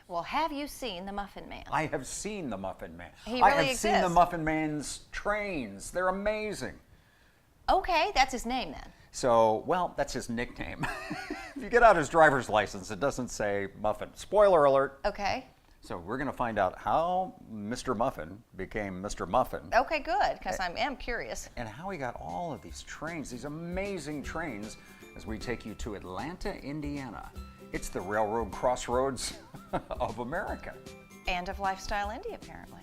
Well, have you seen the Muffin Man? I have seen the Muffin Man. He I really have seen the exists. Muffin Man's trains. They're amazing. Okay, that's his name then. So, well, that's his nickname. If you get out his driver's license, it doesn't say Muffin. Spoiler alert. Okay. So we're going to find out how Mr. Muffin became Mr. Muffin. Okay, good, because I am curious. And how he got all of these trains, these amazing trains, as we take you to Atlanta, Indiana. It's the railroad crossroads of America. And of LifeStyle Indy, apparently.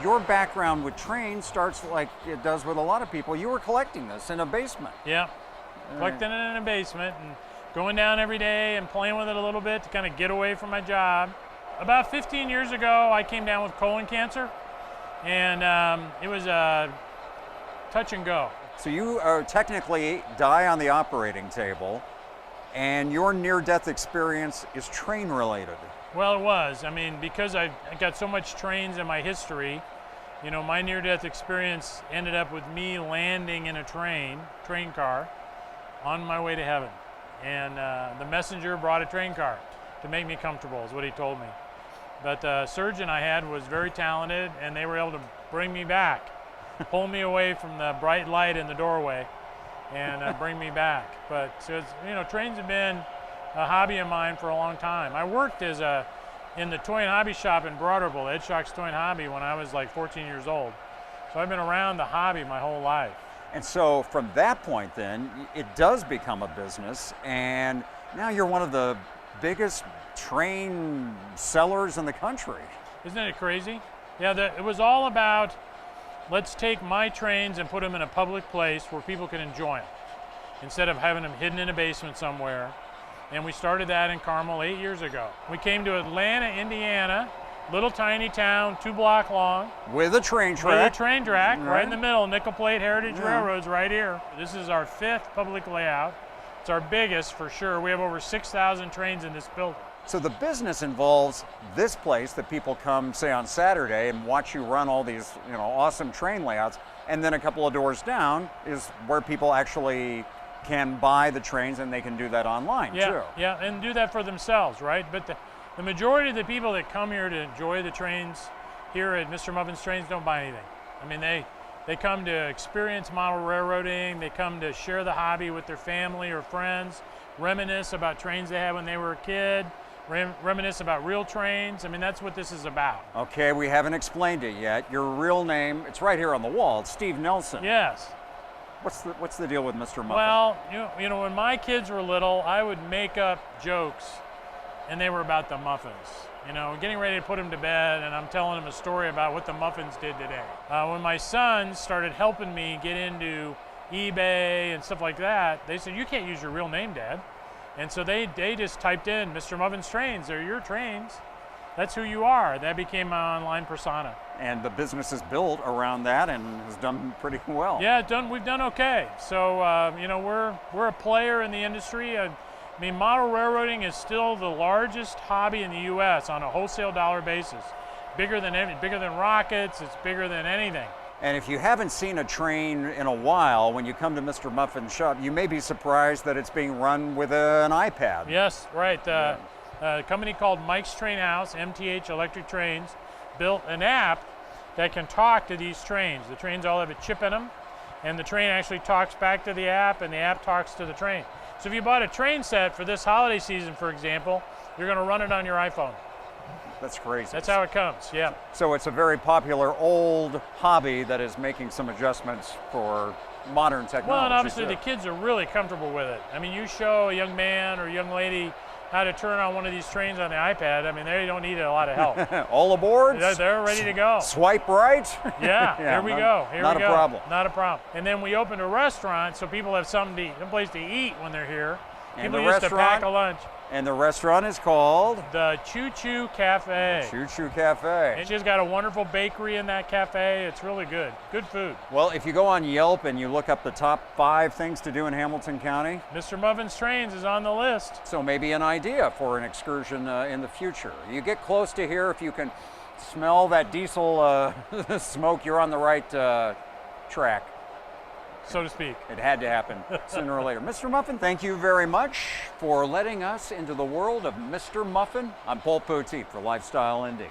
Your background with trains starts like it does with a lot of people. You were collecting this in a basement. Yeah, collecting it in a basement and going down every day and playing with it a little bit to kind of get away from my job. About 15 years ago, I came down with colon cancer, and it was a touch and go. So you technically die on the operating table, and your near-death experience is train-related. Well, it was. I mean, because I got so much trains in my history, you know, my near-death experience ended up with me landing in a train car, on my way to heaven. And the messenger brought a train car to make me comfortable, is what he told me. But the surgeon I had was very talented, and they were able to bring me back, pull me away from the bright light in the doorway, and bring me back. But so it's, you know, trains have been a hobby of mine for a long time. I worked in the toy and hobby shop in Broderville, Ed Schock's Toy and Hobby, when I was like 14 years old. So I've been around the hobby my whole life. And so from that point then, it does become a business, and now you're one of the biggest train sellers in the country. Isn't it crazy? Yeah, it was all about, let's take my trains and put them in a public place where people can enjoy them, instead of having them hidden in a basement somewhere. And we started that in Carmel 8 years ago. We came to Atlanta, Indiana, little tiny town, 2 block long. With a train track. With a train track, right in the middle, nickel plate Heritage Railroads right here. This is our 5th public layout. It's our biggest for sure. We have over 6,000 trains in this building. So the business involves this place that people come, say, on Saturday and watch you run all these, you know, awesome train layouts. And then a couple of doors down is where people actually can buy the trains, and they can do that online too. Yeah, and do that for themselves, right? But the majority of the people that come here to enjoy the trains here at Mr. Muffin's Trains don't buy anything. I mean, they come to experience model railroading, they come to share the hobby with their family or friends, reminisce about trains they had when they were a kid, reminisce about real trains. I mean, that's what this is about. Okay, we haven't explained it yet. Your real name, it's right here on the wall. It's Steve Nelson. Yes. What's the deal with Mr. Muffin? Well, you know, when my kids were little, I would make up jokes, and they were about the muffins. You know, getting ready to put them to bed, and I'm telling them a story about what the muffins did today. When my sons started helping me get into eBay and stuff like that, they said, "You can't use your real name, Dad." And so they just typed in Mr. Muffin's Trains. They're your trains. That's who you are. That became my online persona. And the business is built around that and has done pretty well. Yeah, we've done okay. So, you know, we're a player in the industry. I mean, model railroading is still the largest hobby in the U.S. on a wholesale dollar basis. Bigger than rockets. It's bigger than anything. And if you haven't seen a train in a while, when you come to Mr. Muffin's shop, you may be surprised that it's being run with an iPad. Yes, right. A company called Mike's Train House, MTH Electric Trains, built an app that can talk to these trains. The trains all have a chip in them, and the train actually talks back to the app, and the app talks to the train. So if you bought a train set for this holiday season, for example, you're going to run it on your iPhone. That's crazy. That's how it comes, yeah. So it's a very popular old hobby that is making some adjustments for modern technology. Well, and obviously too. the kids are really comfortable with it. I mean, you show a young man or a young lady how to turn on one of these trains on the iPad, I mean, they don't need a lot of help. All aboard? They're ready to go. Swipe right? Yeah, here we go. Not a problem. Not a problem. And then we opened a restaurant so people have something to eat, a place to eat when they're here. And People the used to pack a restaurant? lunch. And the restaurant is called The Choo Choo Cafe. Choo Choo Cafe. And she's got a wonderful bakery in that cafe. It's really good. Good food. Well, if you go on Yelp and you look up the top 5 things to do in Hamilton County, Mr. Muffin's Trains is on the list. so maybe an idea for an excursion in the future. You get close to here, if you can smell that diesel smoke, you're on the right track. So to speak. It had to happen sooner or later. Mr. Muffin, thank you very much for letting us into the world of Mr. Muffin. I'm Paul Poteet for Lifestyle Indy.